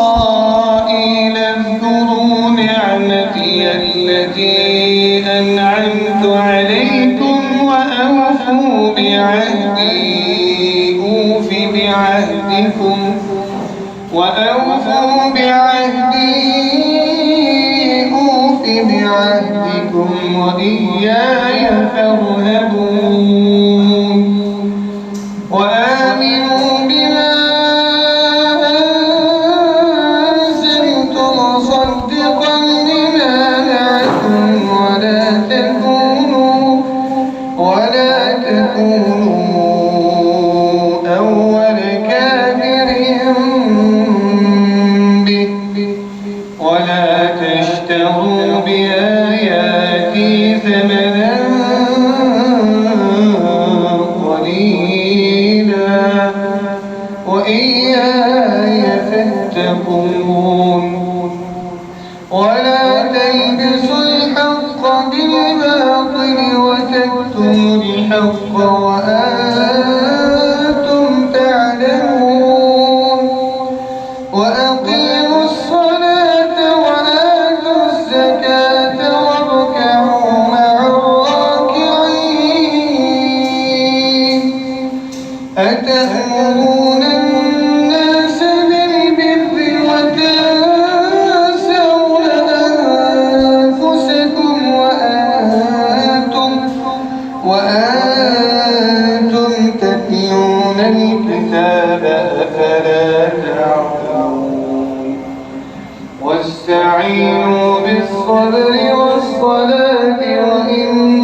إسرائيل اذكروا نعمتي التي أنعمت عليكم وأوفوا بعهدي أوف بعهدكم وإياي فارهبون وآمنوا بما أنزلت مصدقا لما معكم ولا تكونوا أول كافر به ولا تشتروا بآياتي ثمنا قليلا وإياي فاتقون ولا تلبسوا الحق بالباطل وتكتموا الحق وأنتم تعلمون وأقيموا الصلاة وآتوا الزكاة واركعوا مع الراكعين أتأمرون الناس بالبر وتنسون أنفسكم وأنتم تتلون الكتاب أفلا تعقلون واستعينوا بالصبر والصلاة وإن